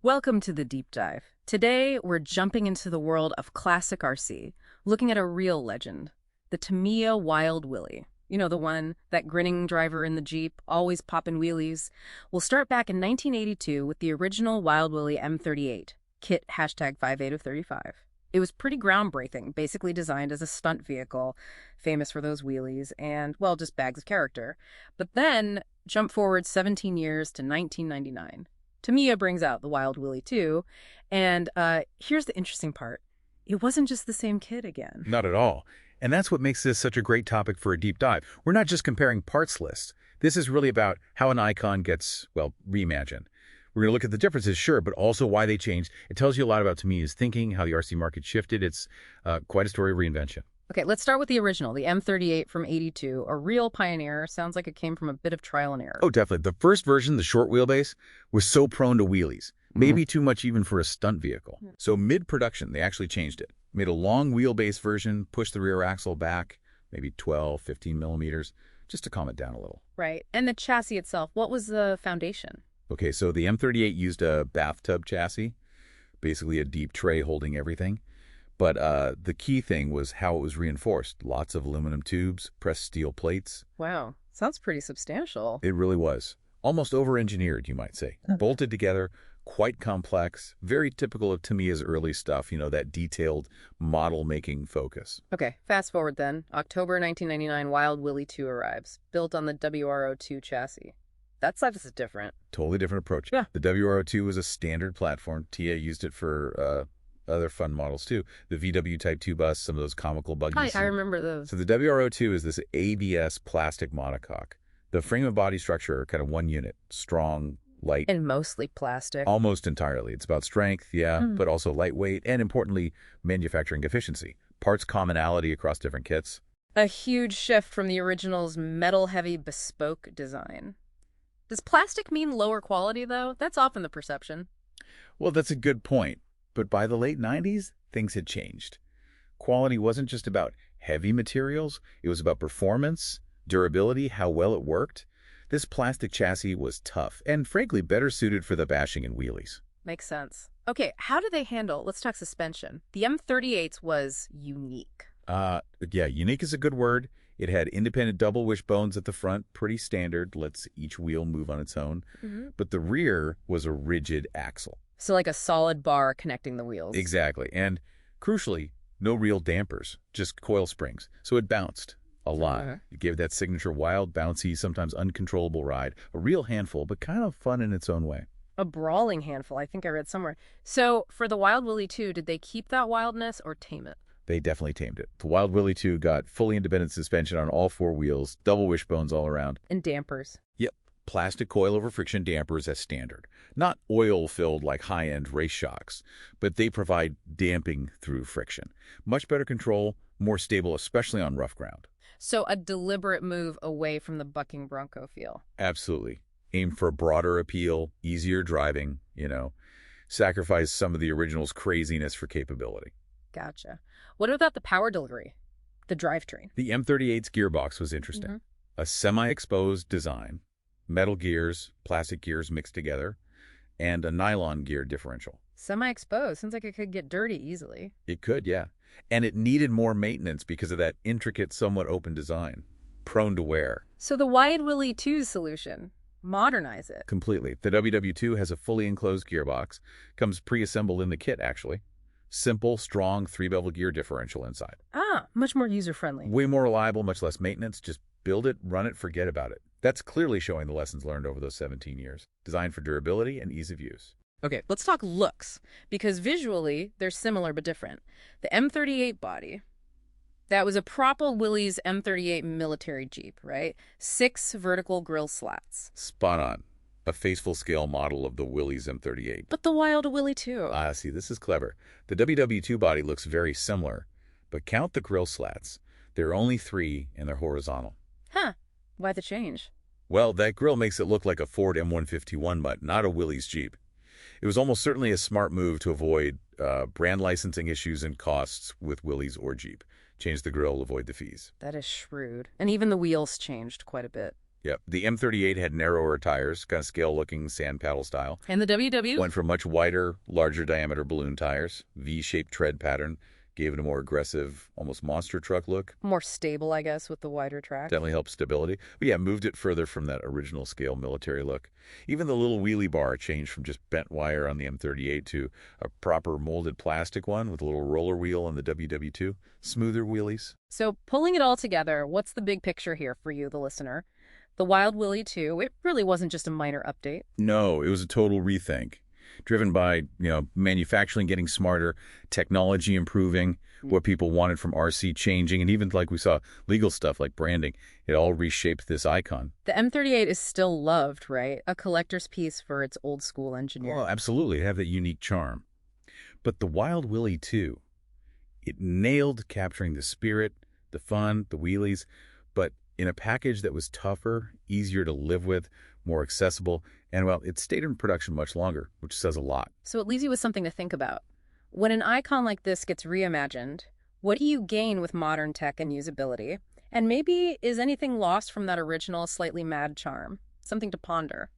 Welcome to the deep dive. Today, we're jumping into the world of classic RC, looking at a real legend, the Tamiya Wild Willy. You know, the one, that grinning driver in the Jeep, always popping wheelies. We'll start back in 1982 with the original Wild Willy M38, kit #58 of 35. It was pretty groundbreaking, basically designed as a stunt vehicle, famous for those wheelies and, well, just bags of character. But then, jump forward 17 years to 1999. Tamiya brings out the Wild Willy 2, and here's the interesting part. It wasn't just the same kid again. Not at all. And that's what makes this such a great topic for a deep dive. We're not just comparing parts lists. This is really about how an icon gets, well, reimagined. We're going to look at the differences, sure, but also why they changed. It tells you a lot about Tamiya's thinking, how the RC market shifted. It's quite a story of reinvention. Okay, let's start with the original, the M38 from 82, a real pioneer. Sounds like it came from a bit of trial and error. Oh, definitely. The first version, the short wheelbase, was so prone to wheelies. Maybe too much even for a stunt vehicle. So mid-production, they actually changed it. Made a long wheelbase version, pushed the rear axle back, maybe 12, 15 millimeters, just to calm it down a little. Right. And the chassis itself, what was the foundation? Okay, so the M38 used a bathtub chassis, basically a deep tray holding everything. But the key thing was how it was reinforced. Lots of aluminum tubes, pressed steel plates. Wow, sounds pretty substantial. It really was. Almost over-engineered, you might say. Bolted together, quite complex, very typical of Tamiya's early stuff, that detailed model-making focus. Okay, fast forward then. October 1999, Wild Willy 2 arrives, built on the WRO2 chassis. That stuff is different. Totally different approach. Yeah. The WRO2 was a standard platform. TIA used it for other fun models too. The VW Type 2 bus, some of those comical buggies. I remember those. So the WRO2 is this ABS plastic monocoque. The frame and body structure are kind of one unit, strong, light. And mostly plastic. Almost entirely. It's about strength, yeah, but also lightweight, and importantly, manufacturing efficiency. Parts commonality across different kits. A huge shift from the original's metal-heavy bespoke design. Does plastic mean lower quality, though? That's often the perception. Well, that's a good point. But by the late 90s, things had changed. Quality wasn't just about heavy materials. It was about performance, durability, how well it worked. This plastic chassis was tough and, frankly, better suited for the bashing and wheelies. Makes sense. Okay, how do they handle, let's talk suspension. The M38's was unique. Yeah, unique is a good word. It had independent double wishbones at the front, pretty standard, lets each wheel move on its own. But the rear was a rigid axle. So like a solid bar connecting the wheels. Exactly. And crucially, no real dampers, just coil springs. So it bounced a lot. It gave that signature wild, bouncy, sometimes uncontrollable ride. A real handful, but kind of fun in its own way. A brawling handful, I think I read somewhere. So for the Wild Willy 2, did they keep that wildness or tame it? They definitely tamed it. The Wild Willy 2 got fully independent suspension on all four wheels, double wishbones all around. And dampers. Yep. Plastic coil-over-friction dampers as standard. Not oil-filled like high-end race shocks, but they provide damping through friction. Much better control, more stable, especially on rough ground. So a deliberate move away from the bucking bronco feel. Absolutely. Aim for broader appeal, easier driving, sacrifice some of the original's craziness for capability. Gotcha. What about the power delivery? The drivetrain? The M38's gearbox was interesting. A semi-exposed design, metal gears, plastic gears mixed together, and a nylon gear differential. Semi-exposed. Sounds like it could get dirty easily. It could, yeah. And it needed more maintenance because of that intricate, somewhat open design. Prone to wear. So the Wild Willy 2's solution, modernize it. Completely. The WW2 has a fully enclosed gearbox. Comes pre-assembled in the kit, actually. Simple, strong, 3-bevel gear differential inside. Much more user-friendly. Way more reliable, much less maintenance. Just build it, run it, forget about it. That's clearly showing the lessons learned over those 17 years. Designed for durability and ease of use. Okay, let's talk looks, because visually, they're similar but different. The M38 body, that was a proper Willys M38 military Jeep, right? 6 vertical grille slats. Spot on. A faithful scale model of the Willys M38. But the Wild Willy 2. See, this is clever. The WW2 body looks very similar, but count the grille slats. There are only 3, and they're horizontal. Huh. Why the change? Well, that grille makes it look like a Ford M151 mutt, not a Willys Jeep. It was almost certainly a smart move to avoid brand licensing issues and costs with Willys or Jeep. Change the grille, avoid the fees. That is shrewd. And even the wheels changed quite a bit. Yep. The M38 had narrower tires, kind of scale-looking sand paddle style. And the WW? Went for much wider, larger diameter balloon tires. V-shaped tread pattern gave it a more aggressive, almost monster truck look. More stable, I guess, with the wider track. Definitely helped stability. But yeah, moved it further from that original scale military look. Even the little wheelie bar changed from just bent wire on the M38 to a proper molded plastic one with a little roller wheel on the WW2. Smoother wheelies. So pulling it all together, what's the big picture here for you, the listener? The Wild Willy 2, it really wasn't just a minor update. No, it was a total rethink. Driven by, manufacturing getting smarter, technology improving, what people wanted from RC changing, and even like we saw, legal stuff like branding. It all reshaped this icon. The M38 is still loved, right? A collector's piece for its old school engineering. Oh, absolutely. It had that unique charm. But the Wild Willy 2, it nailed capturing the spirit, the fun, the wheelies, but in a package that was tougher, easier to live with, more accessible, and, well, it stayed in production much longer, which says a lot. So it leaves you with something to think about. When an icon like this gets reimagined, what do you gain with modern tech and usability? And maybe is anything lost from that original, slightly mad charm? Something to ponder.